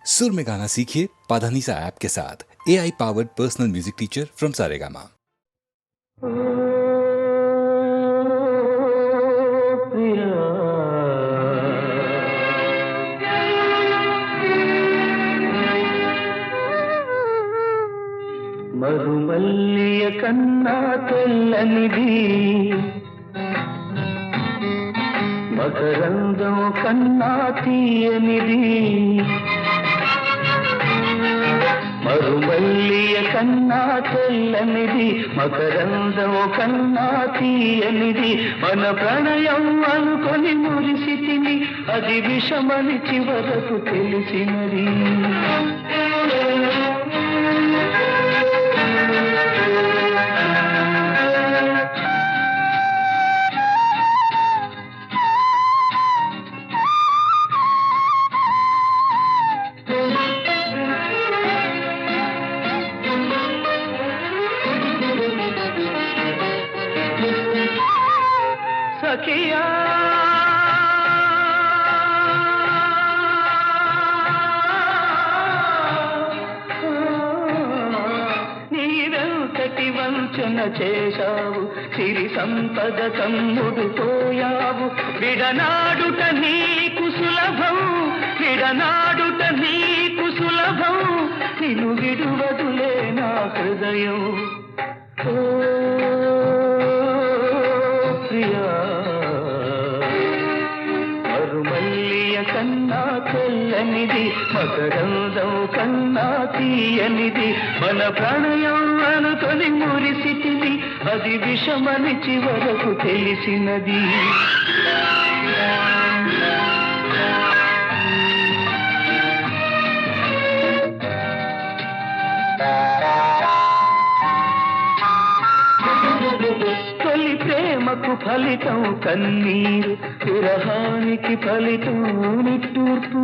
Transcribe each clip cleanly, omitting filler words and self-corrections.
सुर में गाना सीखिए पाधानीसा ऐप के साथ AI powered personal music teacher from Saregama. మరుమల్లియ కన్నా తెల్లనిది మకరందం కన్నా తీయనిది మరుమల్లియ కన్నా తెల్లనిది మకరందం కన్నా తీయనిది మన ప్రణయం అనుకొని మురిసితిని అది విషమని చివరకు తెలిసినది సఖియా నీవెంతటి వంచన చేశావు సిరి సంపద కమ్ముడు పోయావు విడనాడుట నీకు సులభం విడనాడుట నీకు సులభం నిన్ను విడువదులే నా హృదయం మరుమల్లియ కన్నా తెల్లనిది మకరందం కన్నా తీయనిది మన ప్రణయం అనుకొని మురిసితిని అది విషమని చివరకు తెలిసినది తొలి ప్రేమకు ఫలితం కన్నీరు విరహానికి ఫలితం నిట్టూర్పు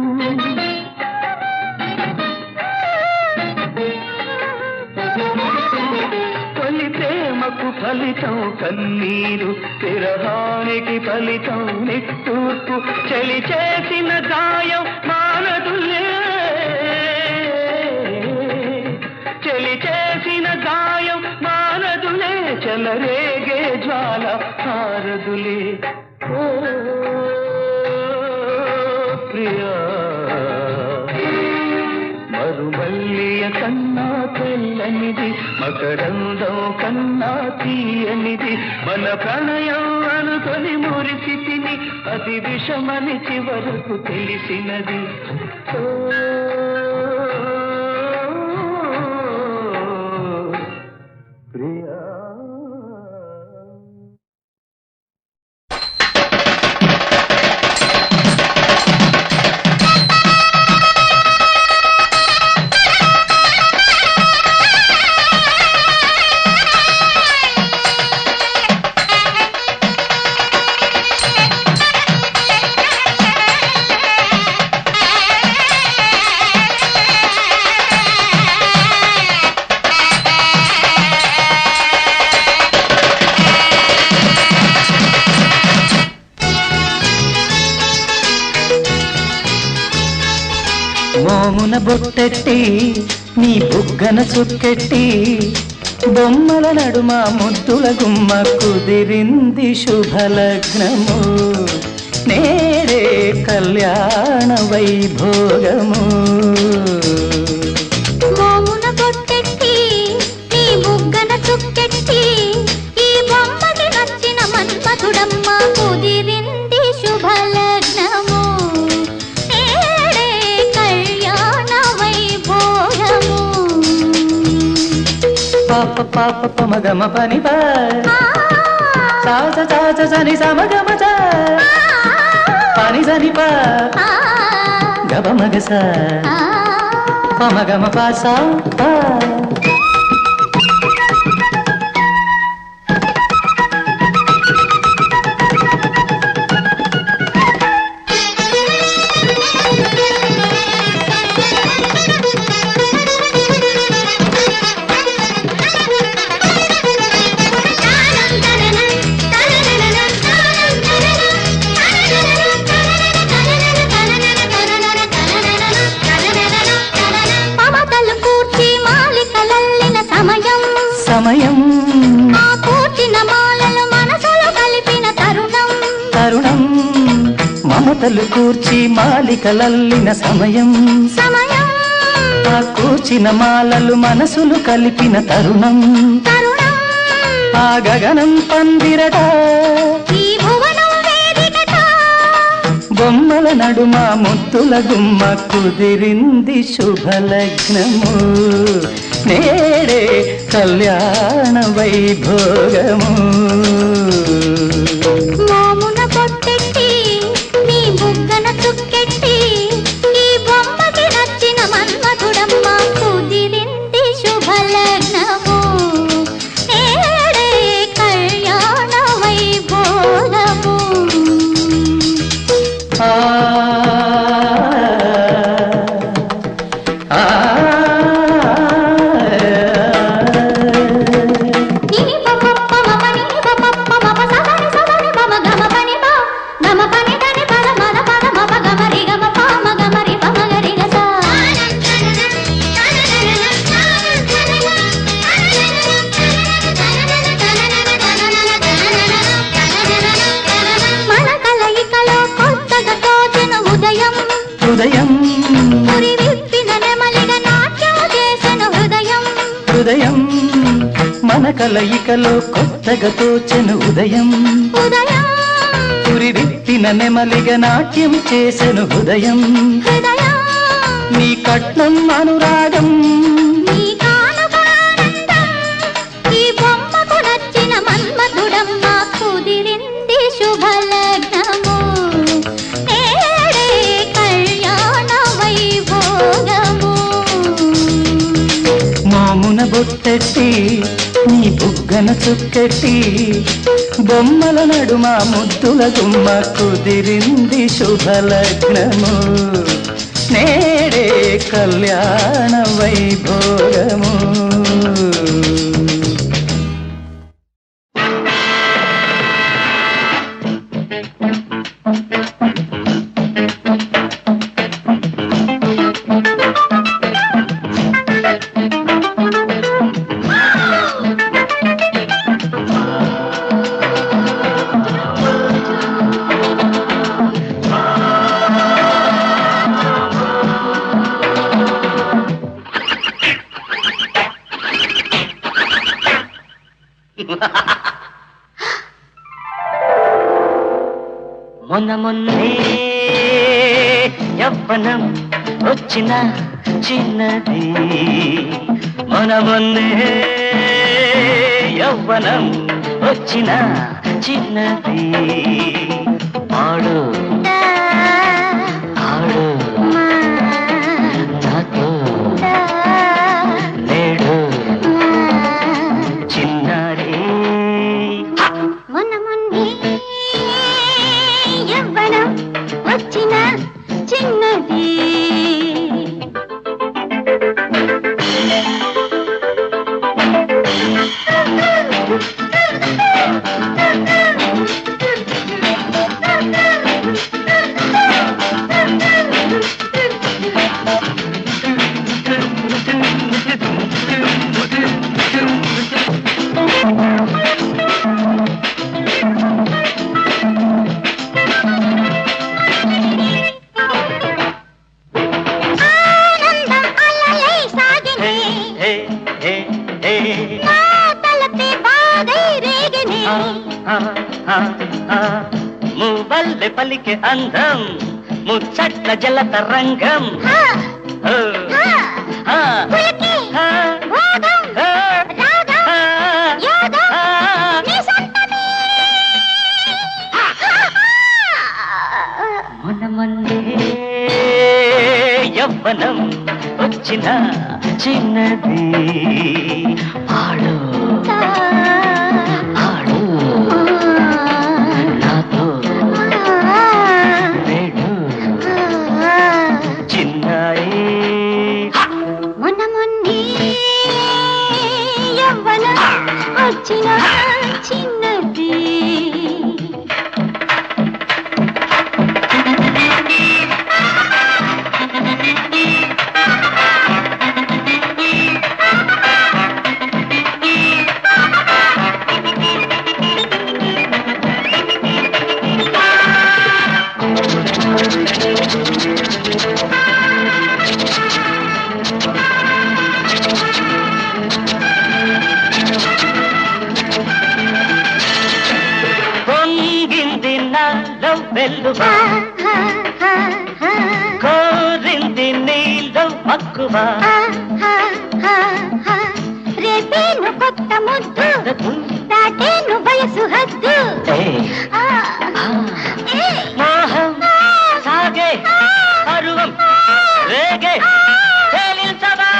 తొలి ప్రేమకు ఫలితం కన్నీరు విరహానికి ఫలితం నిట్టూర్పు చలి చేసిన గాయం మానదులే చలి చేసిన గాయం మానదులే చలరేగే జ్వాల హారదులే ఓ ప్రియా మరుమల్లియ కన్నా తెల్లనిది మకరందం కన్నా తీయనిది మన ప్రణయం అనుకొని మురిసితిని అది విషమని చివరకు తెలిసినది ప్రియా మోమున బొట్టెట్టి నీ బుగ్గన చుక్కెట్టి బొమ్మల నడుమ ముద్దుల గుమ్మ కుదిరింది శుభలగ్నము నేడే కళ్యాణ వైభోగము మోమున బొట్టెట్టి నీ బుగ్గన చుక్కెట్టి ఈ బొమ్మకి నచ్చిన మన్మధుడమ్మ కుదిరింది శుభలగ్నము పాప పాప పమగమ పని పా సాస సాస సని సమగమ పని సని పా గబ మగస పమగమ పాసా పా తననన సమయం ఆ కూర్చిన మాలలు మనసులో కలిపిన తరుణం తరుణం మమతలు కూర్చి మాలికలల్లిన సమయం సమయం ఆ కూర్చిన మాలలు మనసులు కలిపిన తరుణం తరుణం ఆ గగనం పందిరట ఈ భువనం వేదికట బొమ్మల నడుమ ముద్దుల గుమ్మ కుదిరింది శుభలగ్నము నేడే కళ్యాణ వైభోగము మోమున పొట్టెట్టి నీ బుగ్గన చుక్కెట్టి ఈ బొమ్మకి నచ్చిన మన్మధుడమ్మ కుదిరింది శుభలగ్నము నేడే కళ్యాణ వైభోగము ఆ ఆ నీ పపప్ప మమ నీ పపప్ప మమ సదని సదని మమ గమ పని పా గమ పని దని పద మద పద మమ గమరి గమ పా మ గమరి పమ గరి గ సా మన కలయికలో కొత్తగా తోచిన ఉదయం హృదయం పురి విప్పిన నెమలిగా నాట్యం చేసిన హృదయం హృదయం మన కలయికలో కొత్తగా తోచెను ఉదయం ఉదయం పురి విప్పిన నెమలిగ నాట్యం చేసెను హృదయం హృదయం నీ కట్నం అనురాగం నీ కానుకానందం ఈ బొమ్మకు నచ్చిన మన్మధుడమ్మ కుదిరింది శుభలగ్నము నేడే కళ్యాణ వైభోగము మోమున బొట్టెట్టి నీ బుగ్గన చుక్కెట్టి బొమ్మల నడుమ ముద్దుల గుమ్మ కుదిరింది శుభలగ్నము నేడే కళ్యాణ వైభోగము మొన్న మొన్నే యవ్వనం వచ్చిన చిన్నది మొన్న మొన్నే యవ్వనం వచ్చిన చిన్నది ఆడు ఆడు నాతో నేడు చిన్నారి మొన్న మొన్నే యవ్వనం వచ్చిన చిన్నది ఆనందం అలలై సాగినే నా తలపే బాగై రేగినే మూవల్లె పలికే అందం ముచ్చట్ల జలత రంగం హా ఓ, హా ఆ, పులకి ఆ, భోగం ఆ, రాగం ఆ, యోగం ఆ. నీ సొంతమే మొన్న మొన్నే యవ్వనం వచ్చిన చిన్నది ఆడు ఆడు నాతో నేడు చిన్నారి మొన్న మొన్నే యవ్వనం వచ్చిన చిన్నది వెల్లువా కోరింది నీలో మక్కువ రేపేను కొత్త ముద్దు దాటేను వయసు హద్దు మోహం సాగే పరువం రేగే తేలించవా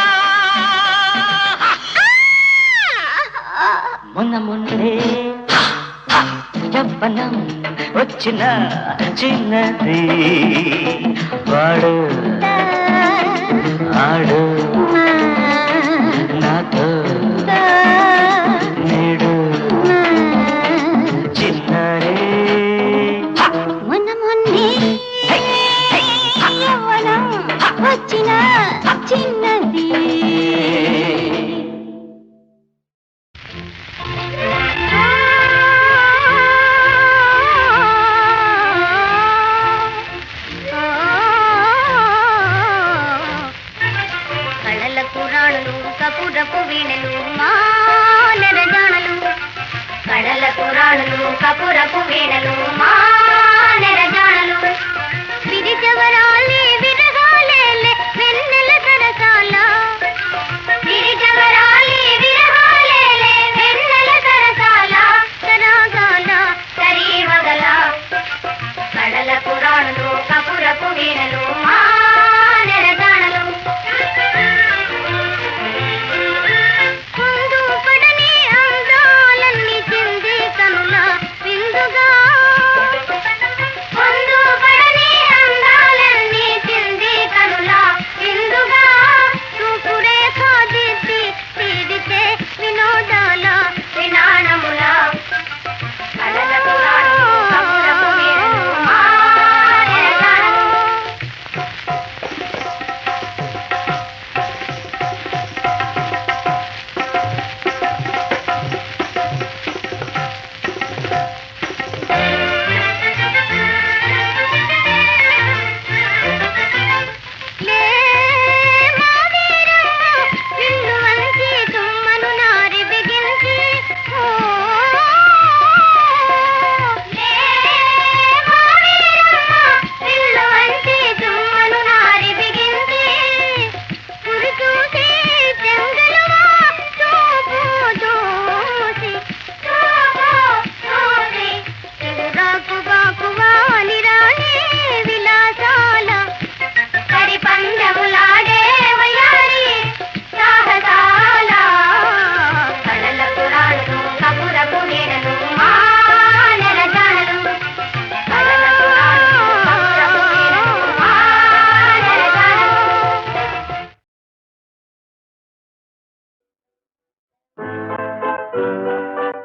మొన్న మొన్నే యవ్వనం వచ్చిన చిన్నది వాడు ఆడు నాతో నేడు చిన్నరే మొన్న మొన్నే యవ్వనం వచ్చిన చిన్నది కపురపు వీణలు మానర జానలు కడల పురాణలు కపురపు వీణలు మానర జానలు విరిజవరాలే విరగాలేలే వెన్నెల సరసాల విరిజవరాలే విరగాలేలే వెన్నెల సరసాల సరాగాల సరీవగల Kadala పురాణలు కపురపు వీణలు మానర జానలు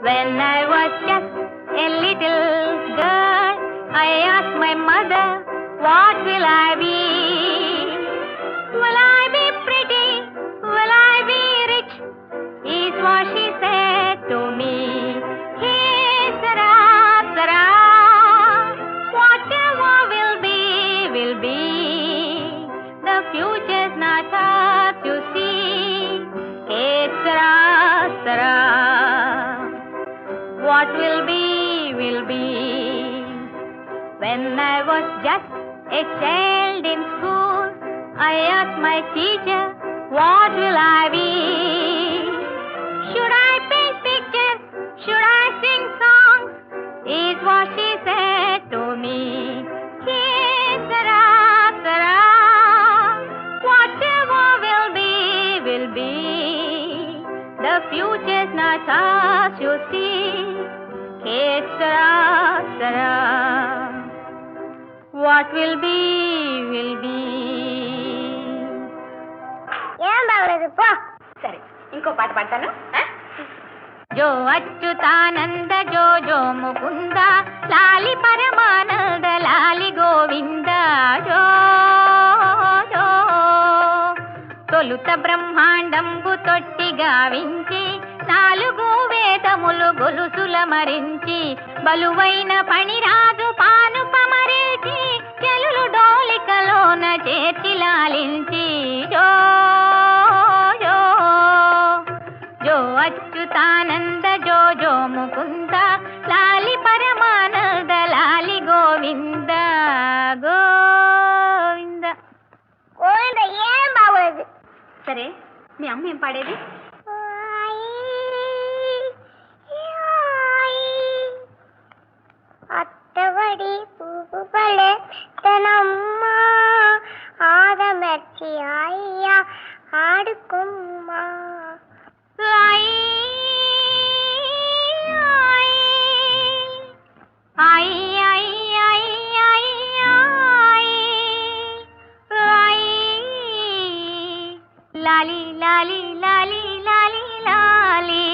When I was just a little girl, I asked my mother, what will I be? Will I be pretty? Will I be rich? Is what she said to me. Hey, Sarah, Sarah, whatever will be, will be. The future's not up to see. Hey, Sarah, Sarah. What will be, will be. When I was just a child in school, I asked my teacher, what will I be? Should I paint pictures? Should I sing songs? Is what she said to me. Hey, Sarah, Sarah, whatever will be, will be. The future's not us, you see. Hey, Sarah, Sarah, what will be, will be. ఏం బాగలేదు పో. సరే ఇంకో పాట పాడతాను. జో అచ్యుతానంద జో జో ముకుంద లాలి పరమానంద లాలి గోవింద జో జో తొలుత బ్రహ్మాండంబు తొట్టి గావించి నాలుగు వేదములు గొలుసుల మరించి బలువైన పణిరాజు పాను పమరించి చెలులు డోలికలోన చేర్చి లాలించి జో జో జో అచ్యుతానంద జో జో ముకుంద లాలి పరమానంద లాలి గోవింద సరే మీ అమ్మ ఏం పాడేది? అత్తవడి పువ్వు పలే తనమ్మ ఆదమెచ్చి అయ్య ఆడుకుమ్మ లాలి లాలి లాలి లాలి లాలి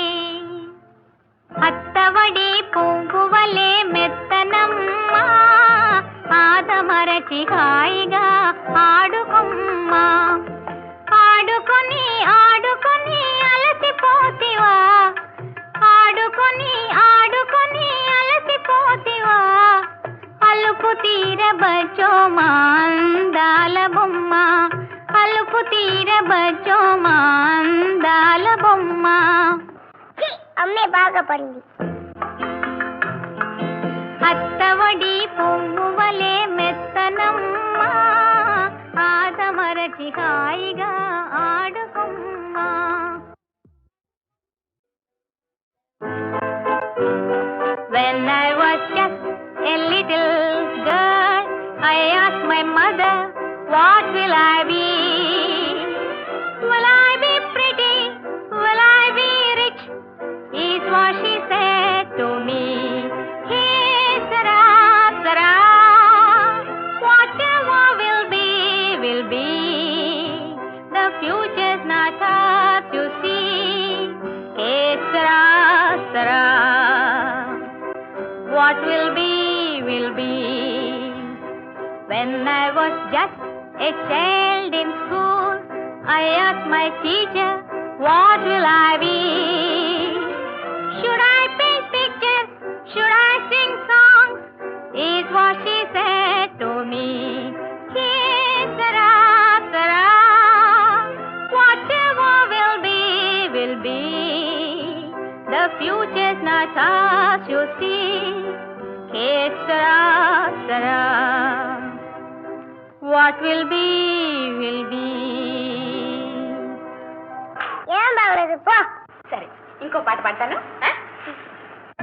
అత్తవడి పువ్వువలే మెత్తనమ్మ ఆదమరచి హాయిగా ఆడుకుమ్మ ఆడుకొని ఆడుకొని అలసిపోతివా ఆడుకొని ఆడుకొని అలసిపోతివా అలుపు తీరబచ్చో మా అందాల బొమ్మ అలుపు తీరబచ్చో మా అందాల బొమ్మ. అమ్మే బాగా పడింది. అత్తవడి పువ్వువలే మెత్తనమ్మ ఆదమరచి హాయిగా ఆడుకుమ్మ. When I was just a little girl, I asked my mother, what will I be? Will I be pretty? Will I be rich? Is what she said to me. Hey, Sarah, Sarah, whatever will be, will be. The future's not up to see. Hey, Sarah, Sarah, what will be, will be. When I was just a child in school, I asked my teacher, what will I be? Should I paint pictures? Should I sing songs? Is what she said to me. Hey, Sarah, Sarah, whatever will be, will be. The future's not us, you see. Hey, Sarah, Sarah, what will be, will be. ఏం బాగలేదు పో. సరే ఇంకో పాట పాడతాను.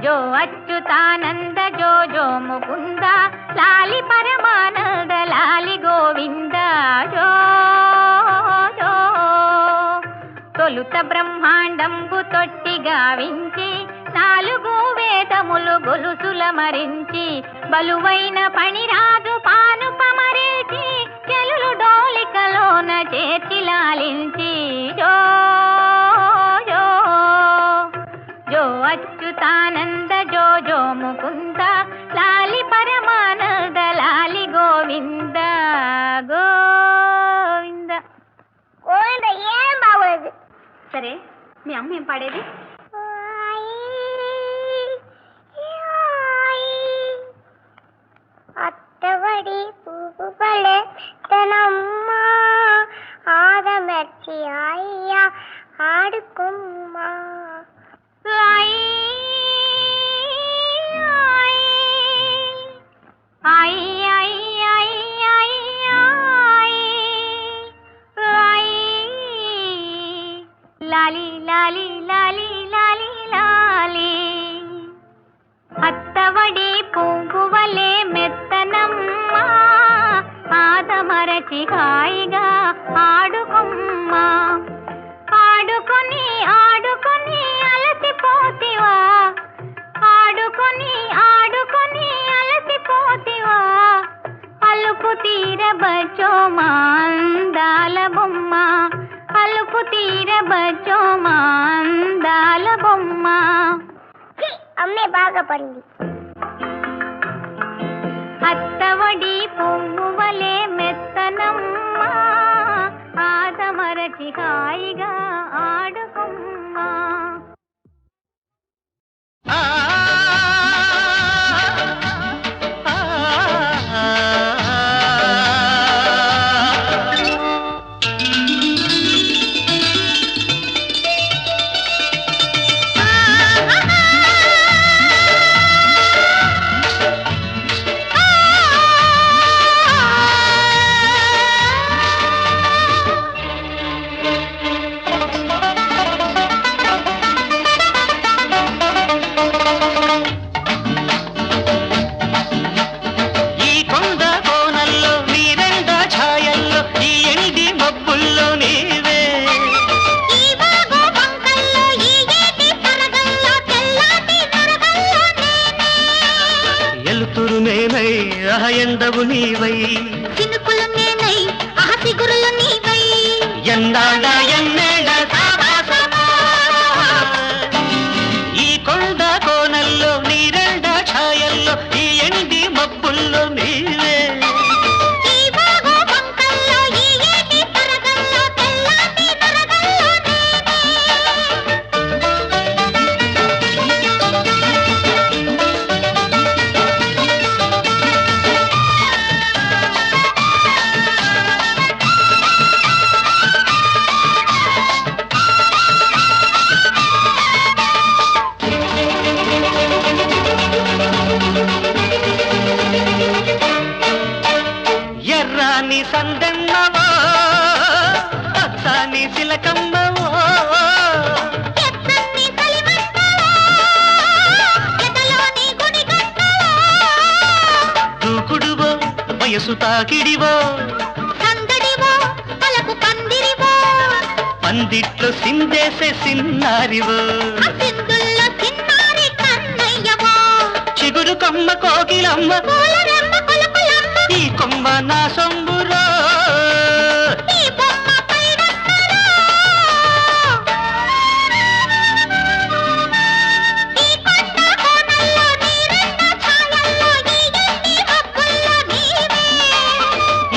జో అచ్యుతానంద జో జో ముకుంద లాలి పరమానంద లాలి గోవింద జో జో తొలుత బ్రహ్మాండంబు తొట్టి గావించి నాలుగు వేదములు గొలుసుల మరించి బలువైన పణిరాజు పాను పమరిల్చి చెలులు డోలికలోన చేర్చి లాలించి జో జో జో అచ్యుతానంద జో జో ముకుంద లాలి పరమానంద లాలి గోవింద గోవింద. గోవింద ఏం బాగలేదు. సరే మీ అమ్మ ఏం పాడేది? అత్తవడి పువ్వు పలే తనమ్మ ఆదమెచ్చి అయ్య ఆడుకుమ్మ లాలి లాలి లాలి లాలి లాలి అత్తవడి పువ్వువలే మెత్తనమ్మ ఆదమరచి హాయిగా ఆడుకుమ్మ ఆడుకొని ఆడుకొని అలసిపోతివా ఆడుకొని ఆడుకొని అలసిపోతివా అలుపు తీరబచ్చో మా అందాల బొమ్మ అలుపు తీరబచ్చో మా అందాల బొమ్మ. అమ్మే బాగా పడింది. అత్తవడి పువ్వువలే మెత్తనమ్మ ఆదమరచి హాయిగా ఆడుకుమ్మ. ఎన్నాళ్ళ ఎన్నేళ్ళ సావాసమో ఈ కొండ కోనల్లో నీరెండ ఛాయల్లో ఈ ఎండి మబ్బుల్లో నీవే ఎర్రాని సందన్నవో అత్తాని చిలకమ్మవో దూకుడువో వయసు తాకిడివో పందిట్లో సిందేసే సిన్నారివో చిగురు కొమ్మ కోకిలమ్మ ఈ కొమ్మ నా సొంబురో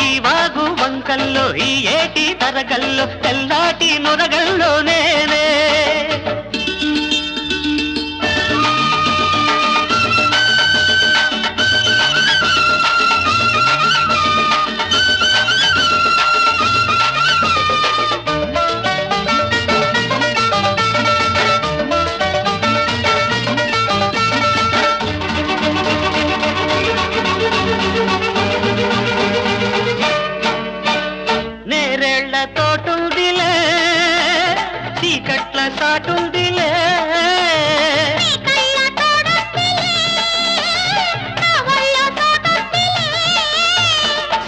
ఈ వాగు వంకల్లో ఈ ఏటి తరగల్లో తెల్లాటి నొరగల్లో నేనే నేరేళ్ల తోటుందిలే చీకట్ల సాటుందిలే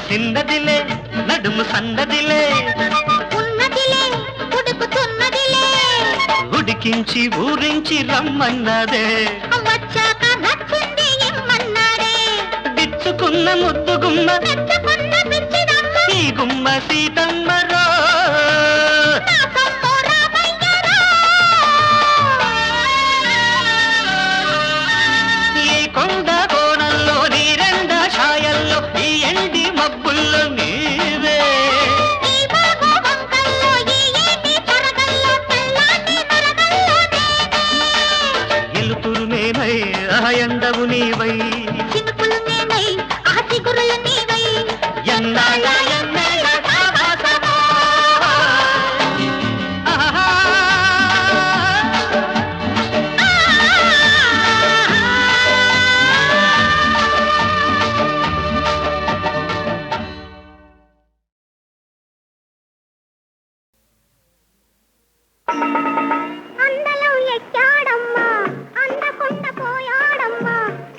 చిన్నదిలే నడుము సన్నదిలే ఉడికించి ఊరించి రమ్మన్నదే బిచ్చుకున్న ముద్దు గుమ్మ ఈ గుమ్మ సీతమ్మరో ఈ కొండ కోణంలో నీరెండ ఛాయల్లో ఈ ఎండి మబ్బుల్లో నీవే ఎలుతురు నేనై ఎండవు నీవై ఎన్నాళ్ళ ఎన్నేళ్ళ సావాసమో ఆహా అందలం ఎక్కాడమ్మా అందకుండా పోయాడమ్మా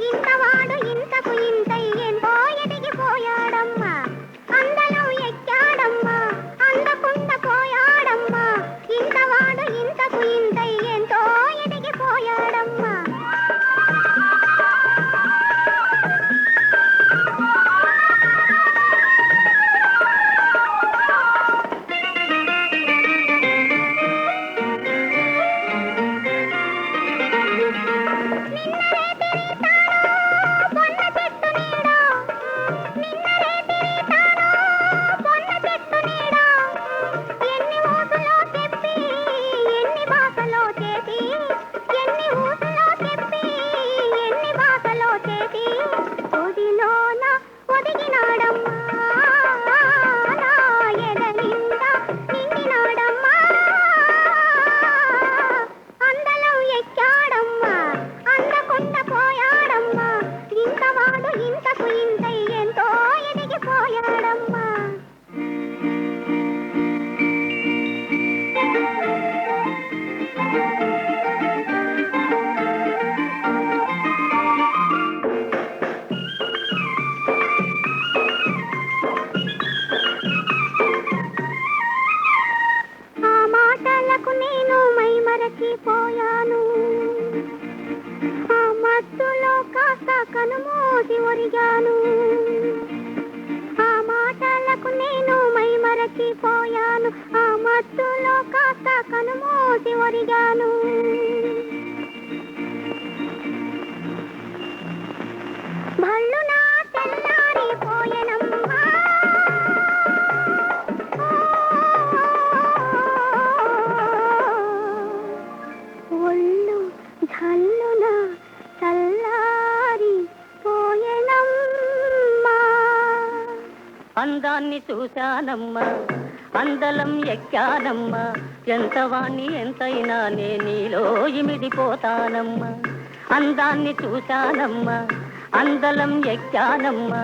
ఇంతవాడు ఇంతకు ఇంతై ఎంతో ఎదిగిపోయాడమ్మా అందలం ఎక్కాడమ్మా అందకుండా పోయాడమ్మా ఇంతవాడు ఇంతకు ఇంతై ఎంతో ఎదిగిపోయాడమ్మా మరచిపోయాను ఆ మత్తులో కాస్త కనుమూసి ఒరిగాను ఆ మాటలకు నేను మైమరచిపోయాను మరచిపోయాను ఆ మత్తులో కాస్త కనుమూసి ఒరిగాను భళ్ళు నా తెల్లారిపోయెనమ్మా ఒళ్ళు ఝల్లున చల్లారిపోయెనమ్మా అందాన్ని చూశానమ్మా అందలం ఎక్కానమ్మా ఎంత వాణ్ణి ఎంతైనా నే నీలో ఇమిడిపోతానమ్మా అందాన్ని చూశానమ్మా అందలం ఎక్కానమ్మా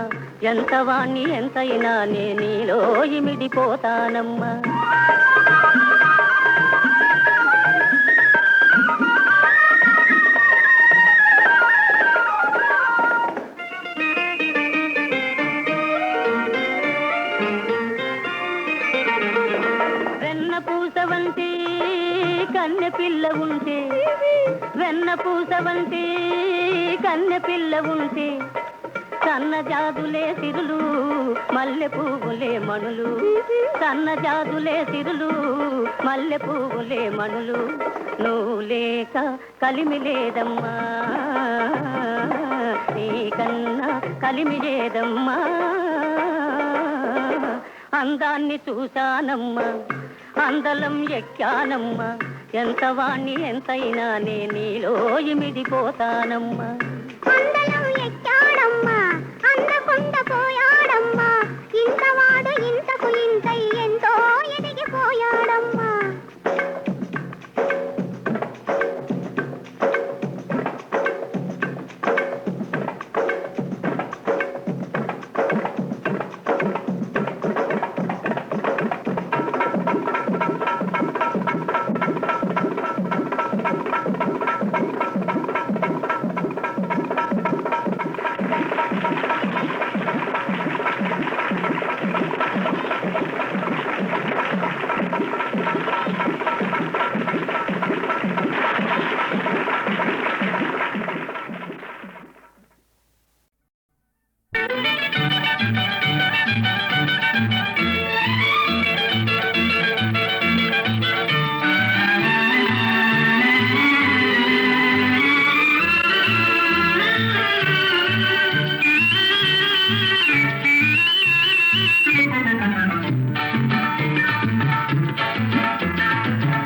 ఎంత వాణ్ణి ఎంతైనా నే నీలో ఇమిడిపోతానమ్మా కన్నె పిల్ల ఉంటే వెన్న పూస వంటి కన్నె పిల్ల ఉంటే సన్న జాదులే సిరులు మల్లె పువ్వులే మణులు సన్న జాదులే సిరులు మల్లె పువ్వులే మణులు నువ్వు లేక కలిమి లేదమ్మా నీకన్నా కలిమి లేదమ్మా అందాన్ని చూశానమ్మా అందలం ఎక్కానమ్మా ఎంత వాణ్ణి ఎంతైనా నే నీలో ఇమిడిపోతానమ్మా అందలం ఎక్కాడమ్మా అందకుండా పోయాడమ్మా ఇంతవాడు ఇంతకు ఇంతై ఎంతో ఎదిగిపోయాడమ్మా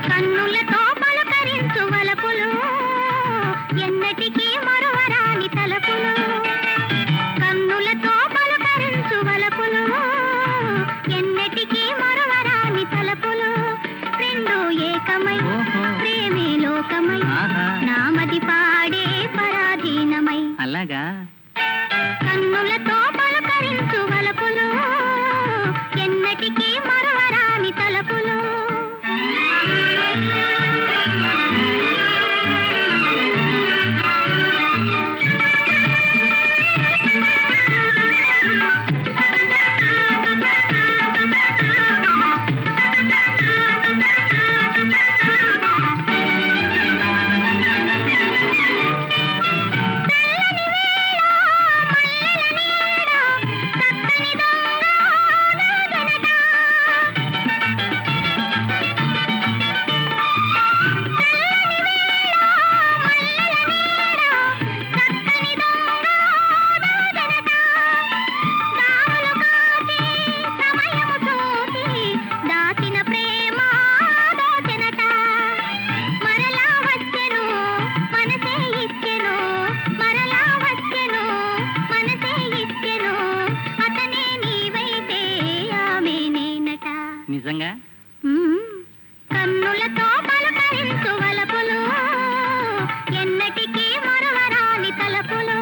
కన్నులతో పలకరించు వలపులు ఎన్నటికీ మరవరాని తలపులు నిజంగా కన్నులతో పలకరించు వలపులు ఎన్నటికీ మరవరాని తలపులు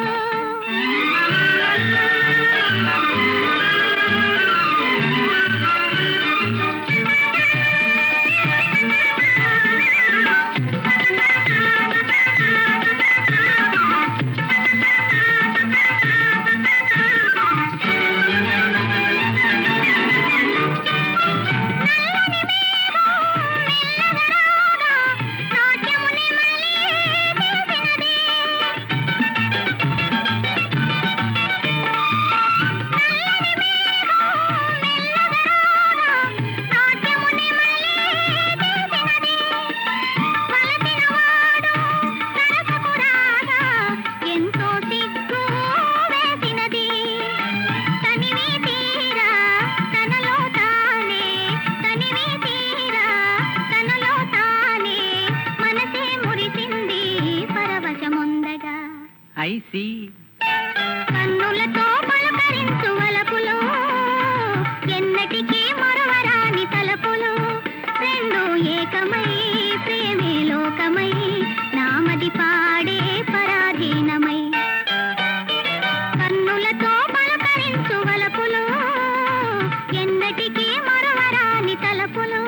ఐసి కన్నులతో పలకరించు వలపులో ఎన్నటికీ మరవరాని తలపులో రెండు ఏకమై ప్రేమే లోకమై నామది పాడే పరాధీనమై కన్నులతో పలకరించు వలపులో ఎన్నటికీ మరవరాని తలపులో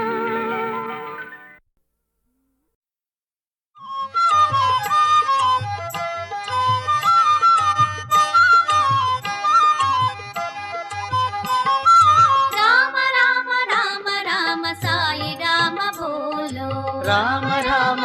రామ రామ రామ రామ సాయి రామ బోలో రామ రామ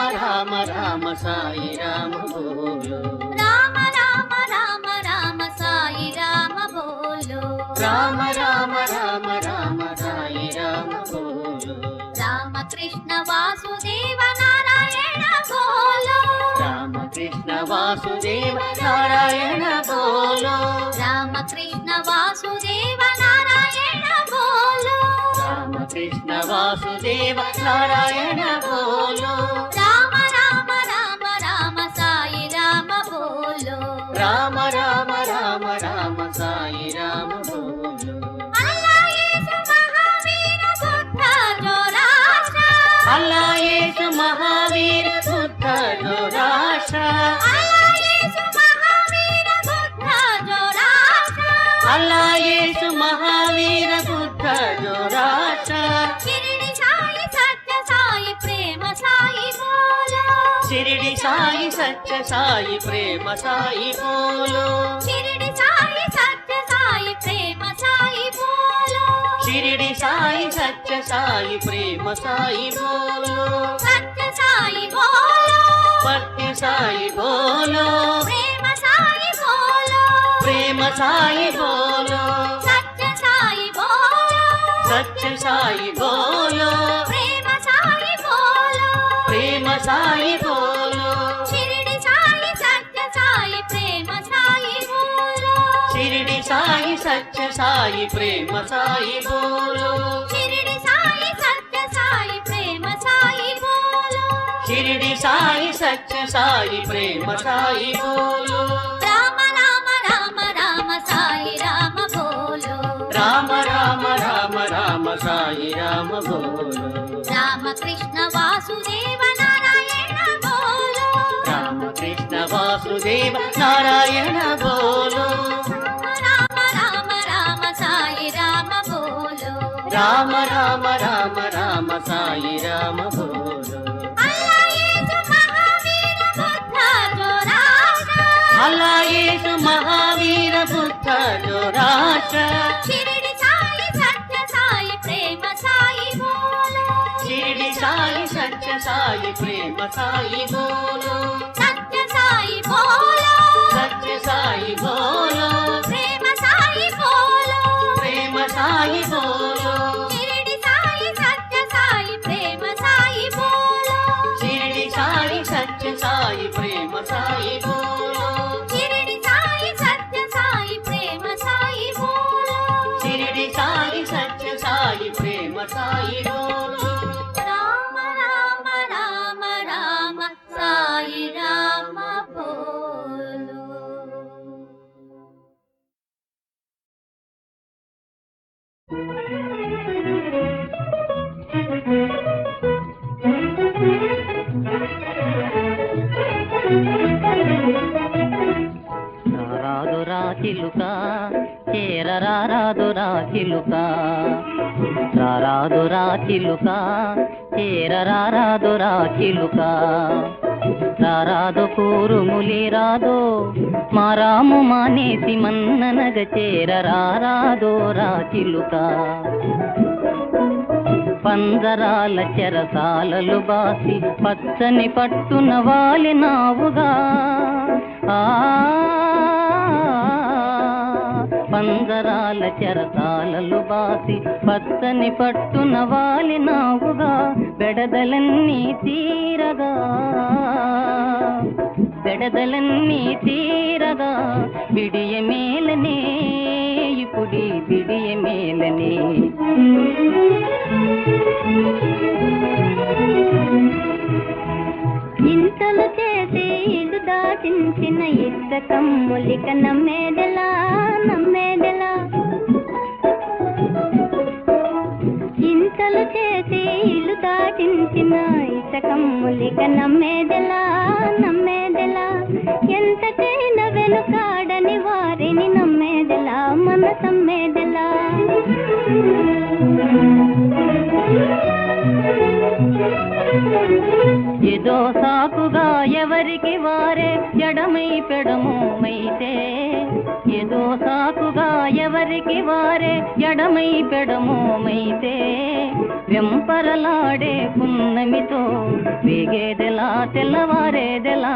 రామ రామ సాయి రామ బోలో రామ రామ రామ రామ సాయి రామ బోలో రామ కృష్ణ వాసుదేవ నారాయణ బోలో రామ కృష్ణ వాసుదేవ నారాయణ బోలో రామ కృష్ణ వాసుదేవ నారాయణ బోలో రామ కృష్ణ వాసుదేవ నారాయణ బోలో రామ రామ రామ రామ సాయి రామ బోలో రామ రామ రామ రామ సాయి రామ బోలో అల్లా యేసు మహావీర బుద్ధ జోరాష్ట్ర అల్లా యేసు మహావీర బుద్ధ జోరాష్ట్ర అల్లా యేసు మహావీర బుద్ధ జోరాష్ట్ర అల్లా యేసు మహావీర బుద్ధ జోరాష్ట్ర షిరిడి సాయి సత్య సాయి ప్రేమ సాయి బోలో షిరిడి సాయి సత్య సాయి ప్రేమ సాయి బోలో షిరిడి సాయి సత్య సాయి ప్రేమ సాయి బోలో షిరిడి సాయి సత్య సాయి ప్రేమ సాయి బోలో సత్య సాయి బోలో సత్య సాయి బోలో ప్రేమ సాయి బోలో ప్రేమ సాయి బోలో సత్య సాయి బోలో సత్య సాయి బోలో ప్రేమ సాయి బోలో ప్రేమ సాయి బోలో షిరిడి సాయి సత్య సాయి ప్రేమ సాయి బోలో షిరిడి సాయి సత్య సాయి ప్రేమ సాయి బోలో షిరిడి సాయి సత్య సాయి ప్రేమ సాయి బోలో షిరిడి సాయి సత్య సాయి ప్రేమ సాయి బోలో రామ రామ రామ రామ సాయి రామ బోలో రామ రామ రామ రామ సాయి రామ బోలో రామ కృష్ణ వాసుదేవ నారాయణ బోలో రామ కృష్ణ వాసుదేవ నారాయణ బోలో రామ రామ రామ సాయి రామ బోలో రామ రామ రామ రామ సాయి రామ బోలో అల్లా యేసు మహావీర బుద్ధ జోరాష్ట్ర అల్లా యేసు మహావీర బుద్ధ జోరాష్ట్ర షిరిడి సాయి సత్య సాయి ప్రేమ సాయి బోలో షిరిడి సాయి సత్య సాయి ప్రేమ సాయి బోలో సత్య సాయి బోలో సత్య సాయి బోలో ప్రేమ సాయి బోలో ప్రేమ సాయి బోలో షిరిడి సాయి సత్య సాయి ప్రేమ సాయి బోలో షిరిడి సాయి సత్య సాయి ప్రేమ సాయి బోలో షిరిడి సాయి సత్య సాయి ప్రేమ సాయి బోలో షిరిడి సాయి సత్య సాయి ప్రేమ సాయి బోలో రామ రామ రామ రామ సాయి రామ బోలో రాదురా చిలుక చేరరాదురా చిలుక రాదురా చిలుక చేరరాదురా చిలుక రారాదు కూరుములి రాదో మారాము మానేసి మన్ననగ చేరరాదోరా చిలుక పంజరాల చెరసాలలు బాసి పచ్చని పట్టున వాలినావుగా పంజరాల చెరసాలలు బాసి పచ్చని పట్టున వాలినావుగా బెడదలన్నీ తీరగా బెడదలన్నీ తీరగా బిడియ మేలనే ఇప్పుడి బిడియ మేలనే ఇంతలు చేసి ఇల్లు దాచించిన ఇద్దక కమ్ములిక నమ్మేదెలా నమ్మేదెలా ఇంతలు చేసి ఇల్లు దాటించిన ఇసకమ్ములిక నమ్మేదెలా నమ్మేదెలా ఎంతకైనా వెనుకాడని వారిని నమ్మేదెలా మన సమ్మేదెలా ఏదో సాకుగా ఎవరికి వారే ఎడమై పెడమోమైతే ఏదో సాకుగా ఎవరికి వారే ఎడమై పెడమోమైతే వెంపరలాడే పున్నమితో వేగేదెలా తెల్లవారేదెలా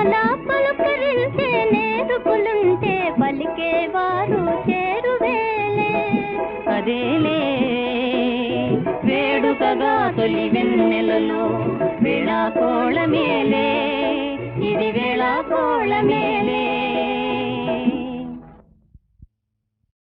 అలా పలుకరించే నేరుపులుంటే పలికేవారు చేరువేలే అదేలే వేడుకగా తొలి వెన్నెలలో వేళాకోళమేలే ఇది వేళాకోళమే